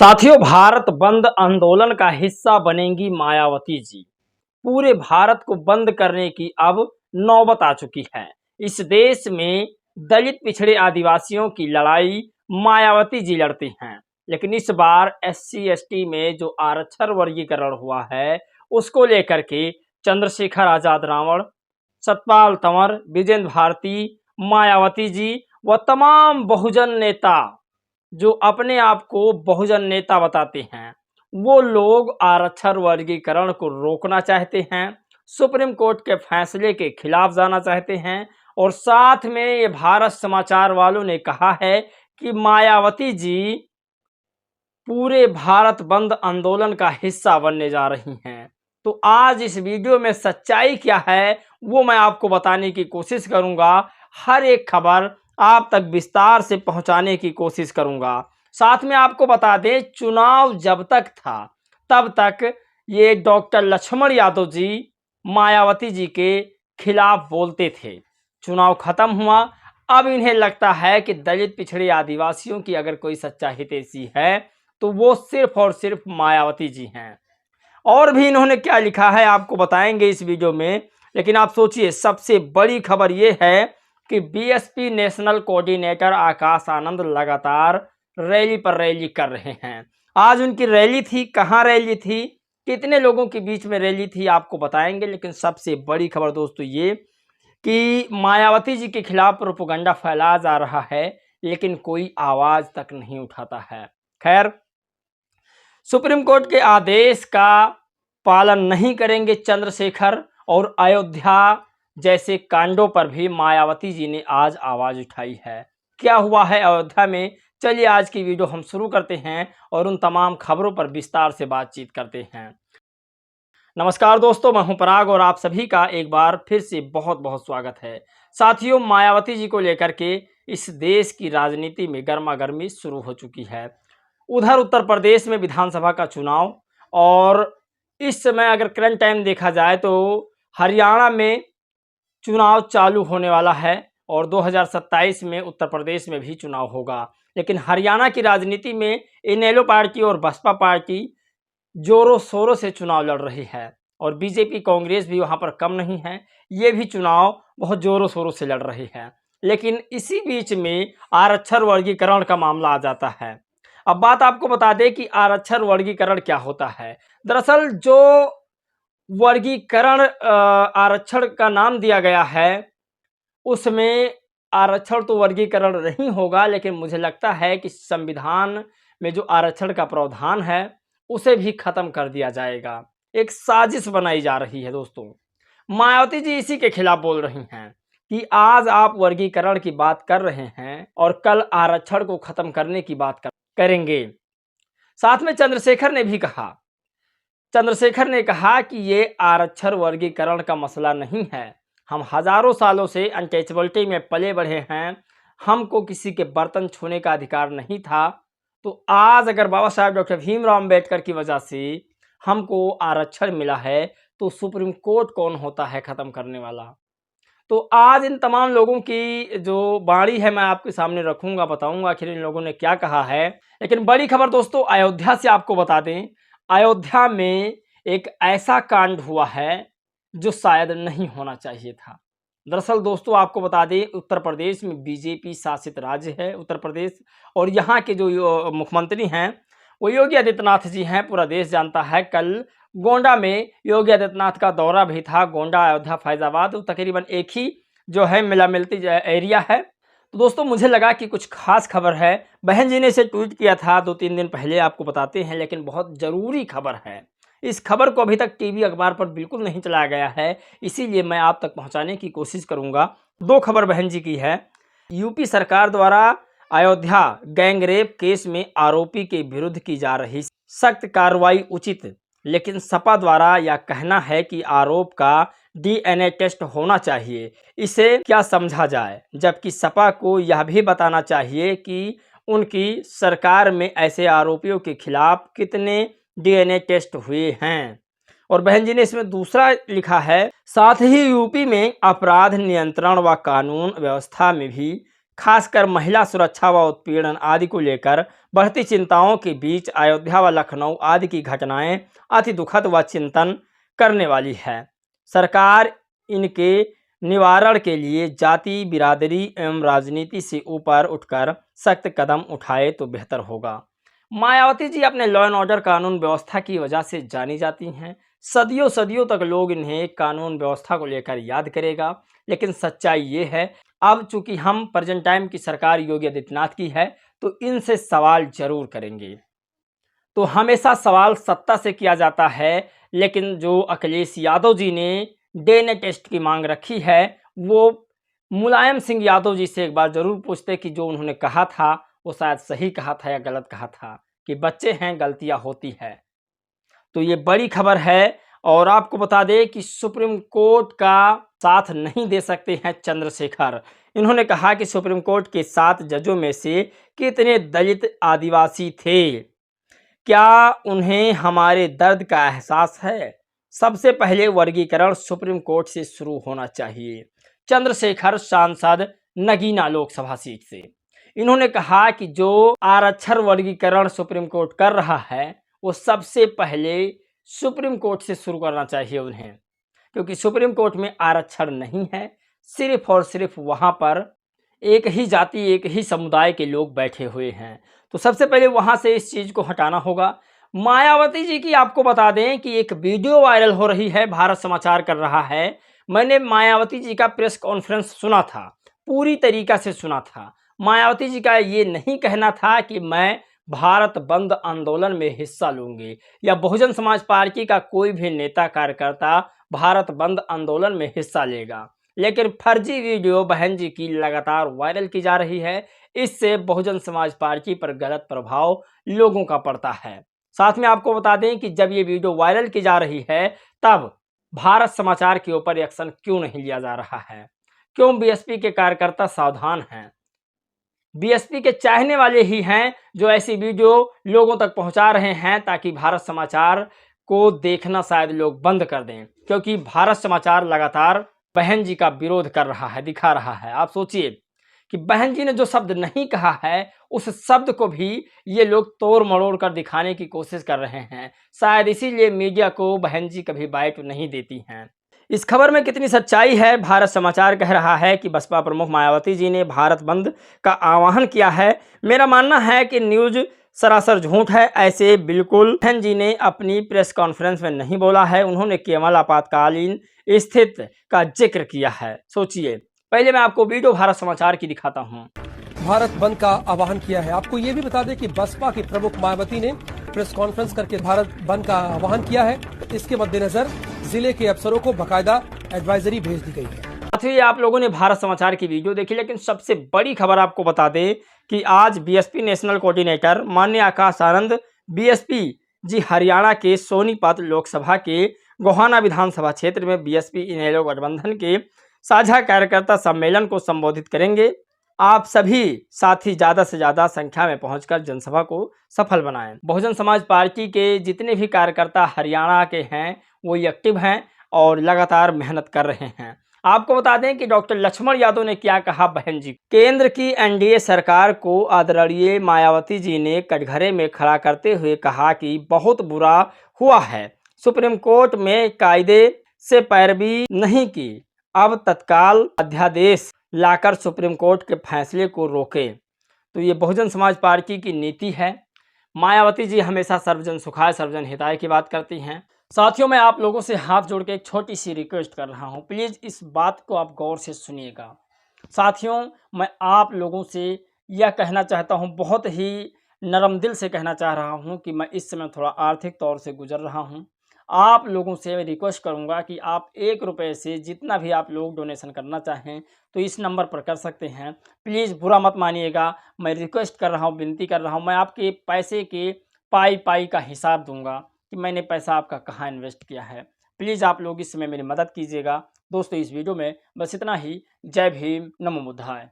साथियों, भारत बंद आंदोलन का हिस्सा बनेंगी मायावती जी। पूरे भारत को बंद करने की अब नौबत आ चुकी है। इस देश में दलित पिछड़े आदिवासियों की लड़ाई मायावती जी लड़ती हैं, लेकिन इस बार एससी एसटी में जो आरक्षण वर्गीकरण हुआ है उसको लेकर के चंद्रशेखर आजाद रावण, सतपाल तंवर, विजेंद्र भारती, मायावती जी व तमाम बहुजन नेता जो अपने आप को बहुजन नेता बताते हैं, वो लोग आरक्षण वर्गीकरण को रोकना चाहते हैं, सुप्रीम कोर्ट के फैसले के खिलाफ जाना चाहते हैं। और साथ में ये भारत समाचार वालों ने कहा है कि मायावती जी पूरे भारत बंद आंदोलन का हिस्सा बनने जा रही हैं। तो आज इस वीडियो में सच्चाई क्या है वो मैं आपको बताने की कोशिश करूंगा। हर एक खबर आप तक विस्तार से पहुंचाने की कोशिश करूंगा। साथ में आपको बता दें, चुनाव जब तक था तब तक ये डॉक्टर लक्ष्मण यादव जी मायावती जी के खिलाफ बोलते थे। चुनाव खत्म हुआ, अब इन्हें लगता है कि दलित पिछड़े आदिवासियों की अगर कोई सच्चा हितैषी है तो वो सिर्फ और सिर्फ मायावती जी हैं। और भी इन्होंने क्या लिखा है आपको बताएंगे इस वीडियो में। लेकिन आप सोचिए, सबसे बड़ी खबर ये है कि BSP national coordinator Akash Anand लगातार रैली पर रैली कर रहे हैं। आज उनकी रैली थी, कहाँ रैली थी, कितने लोगों के बीच में रैली थी, आपको बताएंगे। लेकिन सबसे बड़ी खबर दोस्तों ये कि मायावती जी के खिलाफ प्रोपेगेंडा फैलाया जा रहा है, लेकिन कोई आवाज तक नहीं उठाता है। खैर, सुप्रीम कोर्ट के आदेश का पालन नहीं करेंगे चंद्रशेखर, और अयोध्या जैसे कांडों पर भी मायावती जी ने आज आवाज उठाई है। क्या हुआ है अयोध्या में, चलिए आज की वीडियो हम शुरू करते हैं और उन तमाम खबरों पर विस्तार से बातचीत करते हैं। नमस्कार दोस्तों, मैं हूं पराग और आप सभी का एक बार फिर से बहुत बहुत स्वागत है। साथियों, मायावती जी को लेकर के इस देश की राजनीति में गर्मा गर्मी शुरू हो चुकी है। उधर उत्तर प्रदेश में विधानसभा का चुनाव, और इस समय अगर करंट टाइम देखा जाए तो हरियाणा में चुनाव चालू होने वाला है और 2027 में उत्तर प्रदेश में भी चुनाव होगा। लेकिन हरियाणा की राजनीति में इनेलो पार्टी और बसपा पार्टी जोरों शोरों से चुनाव लड़ रही है, और बीजेपी कांग्रेस भी वहां पर कम नहीं है, ये भी चुनाव बहुत जोरों शोरों से लड़ रही है। लेकिन इसी बीच में आरक्षण वर्गीकरण का मामला आ जाता है। अब बात आपको बता दें कि आरक्षण वर्गीकरण क्या होता है। दरअसल जो वर्गीकरण आरक्षण का नाम दिया गया है उसमें आरक्षण तो वर्गीकरण नहीं होगा, लेकिन मुझे लगता है कि संविधान में जो आरक्षण का प्रावधान है उसे भी खत्म कर दिया जाएगा। एक साजिश बनाई जा रही है दोस्तों। मायावती जी इसी के खिलाफ बोल रही हैं कि आज आप वर्गीकरण की बात कर रहे हैं और कल आरक्षण को खत्म करने की बात करेंगे। साथ में चंद्रशेखर ने कहा कि ये आरक्षण वर्गीकरण का मसला नहीं है। हम हजारों सालों से अनटचेबिलिटी में पले बढ़े हैं, हमको किसी के बर्तन छूने का अधिकार नहीं था। तो आज अगर बाबा साहब डॉक्टर भीमराव अम्बेडकर की वजह से हमको आरक्षण मिला है तो सुप्रीम कोर्ट कौन होता है खत्म करने वाला। तो आज इन तमाम लोगों की जो वाणी है मैं आपके सामने रखूंगा, बताऊंगा आखिर इन लोगों ने क्या कहा है। लेकिन बड़ी खबर दोस्तों अयोध्या से आपको बता दें, अयोध्या में एक ऐसा कांड हुआ है जो शायद नहीं होना चाहिए था। दरअसल दोस्तों आपको बता दें, उत्तर प्रदेश में बीजेपी शासित राज्य है उत्तर प्रदेश, और यहाँ के जो मुख्यमंत्री हैं वो योगी आदित्यनाथ जी हैं। पूरा देश जानता है, कल गोंडा में योगी आदित्यनाथ का दौरा भी था। गोंडा, अयोध्या, फैजाबाद तकरीबन एक ही जो है मिला मिलती एरिया है। तो दोस्तों मुझे लगा कि कुछ खास खबर है। बहन जी ने इसे ट्वीट किया था 2-3 दिन पहले, आपको बताते हैं, लेकिन बहुत ज़रूरी खबर है। इस खबर को अभी तक टीवी अखबार पर बिल्कुल नहीं चलाया गया है, इसीलिए मैं आप तक पहुंचाने की कोशिश करूंगा। 2 खबर बहन जी की है। यूपी सरकार द्वारा अयोध्या गैंगरेप केस में आरोपी के विरुद्ध की जा रही सख्त कार्रवाई उचित, लेकिन सपा द्वारा यह कहना है कि आरोप का डीएनए टेस्ट होना चाहिए। इसे क्या समझा जाए, जबकि सपा को यह भी बताना चाहिए कि उनकी सरकार में ऐसे आरोपियों के खिलाफ कितने डीएनए टेस्ट हुए हैं। और बहन जी ने इसमें दूसरा लिखा है, साथ ही यूपी में अपराध नियंत्रण व कानून व्यवस्था में भी खासकर महिला सुरक्षा व उत्पीड़न आदि को लेकर बढ़ती चिंताओं के बीच अयोध्या व लखनऊ आदि की घटनाएं अति दुखद व चिंतन करने वाली है। सरकार इनके निवारण के लिए जाति, बिरादरी एवं राजनीति से ऊपर उठकर सख्त कदम उठाए तो बेहतर होगा। मायावती जी अपने लॉ एंड ऑर्डर कानून व्यवस्था की वजह से जानी जाती हैं। सदियों सदियों तक लोग इन्हें कानून व्यवस्था को लेकर याद करेगा। लेकिन सच्चाई ये है, अब चूंकि हम प्रेजेंट टाइम की सरकार योगी आदित्यनाथ की है तो इनसे सवाल जरूर करेंगे। तो हमेशा सवाल सत्ता से किया जाता है, लेकिन जो अखिलेश यादव जी ने डीएनए टेस्ट की मांग रखी है वो मुलायम सिंह यादव जी से एक बार जरूर पूछते कि जो उन्होंने कहा था वो शायद सही कहा था या गलत कहा था, कि बच्चे हैं, गलतियां होती है। तो ये बड़ी खबर है। और आपको बता दें कि सुप्रीम कोर्ट का साथ नहीं दे सकते हैं चंद्रशेखर। इन्होंने कहा कि सुप्रीम कोर्ट के 7 जजों में से कितने दलित आदिवासी थे, क्या उन्हें हमारे दर्द का एहसास है? सबसे पहले वर्गीकरण सुप्रीम कोर्ट से शुरू होना चाहिए। चंद्रशेखर सांसद नगीना लोकसभा सीट से इन्होंने कहा कि जो आरक्षण वर्गीकरण सुप्रीम कोर्ट कर रहा है वो सबसे पहले सुप्रीम कोर्ट से शुरू करना चाहिए उन्हें, क्योंकि सुप्रीम कोर्ट में आरक्षण नहीं है। सिर्फ और सिर्फ वहां पर एक ही जाति, एक ही समुदाय के लोग बैठे हुए हैं। तो सबसे पहले वहां से इस चीज को हटाना होगा। मायावती जी की आपको बता दें कि एक वीडियो वायरल हो रही है, भारत समाचार कर रहा है। मैंने मायावती जी का प्रेस कॉन्फ्रेंस सुना था, पूरी तरीका से सुना था। मायावती जी का ये नहीं कहना था कि मैं भारत बंद आंदोलन में हिस्सा लूंगी या बहुजन समाज पार्टी का कोई भी नेता कार्यकर्ता भारत बंद आंदोलन में हिस्सा लेगा, लेकिन फर्जी वीडियो बहन जी की लगातार वायरल की जा रही है। इससे बहुजन समाज पार्टी पर गलत प्रभाव लोगों का पड़ता है। साथ में आपको बता दें कि जब ये वीडियो वायरल की जा रही है तब भारत समाचार के ऊपर एक्शन क्यों नहीं लिया जा रहा है? क्यों बीएसपी के कार्यकर्ता सावधान हैं? बीएसपी के चाहने वाले ही हैं जो ऐसी वीडियो लोगों तक पहुंचा रहे हैं ताकि भारत समाचार को देखना शायद लोग बंद कर दें, क्योंकि भारत समाचार लगातार बहन जी का विरोध कर रहा है, दिखा रहा है। आप सोचिए कि बहन जी ने जो शब्द नहीं कहा है उस शब्द को भी ये लोग तोड़ मरोड़ कर दिखाने की कोशिश कर रहे हैं। शायद इसीलिए मीडिया को बहन जी कभी बाइट नहीं देती हैं। इस खबर में कितनी सच्चाई है? भारत समाचार कह रहा है कि बसपा प्रमुख मायावती जी ने भारत बंद का आह्वान किया है। मेरा मानना है कि न्यूज सरासर झूठ है। ऐसे बिल्कुल बहन जी ने अपनी प्रेस कॉन्फ्रेंस में नहीं बोला है। उन्होंने केवल आपातकालीन स्थिति का जिक्र किया है। सोचिए, पहले मैं आपको वीडियो भारत समाचार की दिखाता हूं। भारत बंद का आह्वान किया है। आपको ये भी बता दें कि बसपा की प्रमुख मायावती ने प्रेस कॉन्फ्रेंस करके भारत बंद का आह्वान किया है। इसके मद्देनजर जिले के अफसरों को बकायदा एडवाइजरी भेज दी गई है। साथ ही आप लोगों ने भारत समाचार की वीडियो देखी, लेकिन सबसे बड़ी खबर आपको बता दें कि आज बीएसपी नेशनल कोऑर्डिनेटर माननीय आकाश आनंद बीएसपी जी हरियाणा के सोनीपत लोकसभा के गोहाना विधानसभा क्षेत्र में बीएसपी इनेलो गठबंधन के साझा कार्यकर्ता सम्मेलन को संबोधित करेंगे। आप सभी साथी ज़्यादा से ज़्यादा संख्या में पहुंचकर जनसभा को सफल बनाएं। बहुजन समाज पार्टी के जितने भी कार्यकर्ता हरियाणा के हैं वो एक्टिव हैं और लगातार मेहनत कर रहे हैं। आपको बता दें कि डॉक्टर लक्ष्मण यादव ने क्या कहा बहन जी। केंद्र की एनडीए सरकार को आदरणीय मायावती जी ने कटघरे में खड़ा करते हुए कहा कि बहुत बुरा हुआ है, सुप्रीम कोर्ट में कायदे से पैरवी नहीं की, अब तत्काल अध्यादेश लाकर सुप्रीम कोर्ट के फैसले को रोके। तो ये बहुजन समाज पार्टी की नीति है। मायावती जी हमेशा सर्वजन सुखाय सर्वजन हिताय की बात करती हैं। साथियों, मैं आप लोगों से हाथ जोड़ के एक छोटी सी रिक्वेस्ट कर रहा हूं, प्लीज़ इस बात को आप गौर से सुनिएगा। साथियों, मैं आप लोगों से यह कहना चाहता हूं, बहुत ही नरम दिल से कहना चाह रहा हूं कि मैं इस समय थोड़ा आर्थिक तौर से गुजर रहा हूं। आप लोगों से रिक्वेस्ट करूंगा कि आप 1 रुपये से जितना भी आप लोग डोनेशन करना चाहें तो इस नंबर पर कर सकते हैं। प्लीज़ बुरा मत मानिएगा, मैं रिक्वेस्ट कर रहा हूं, विनती कर रहा हूं। मैं आपके पैसे के पाई का हिसाब दूंगा कि मैंने पैसा आपका कहाँ इन्वेस्ट किया है। प्लीज़ आप लोग इस समय मेरी मदद कीजिएगा। दोस्तों, इस वीडियो में बस इतना ही। जय भीम, नमो बुद्धाय।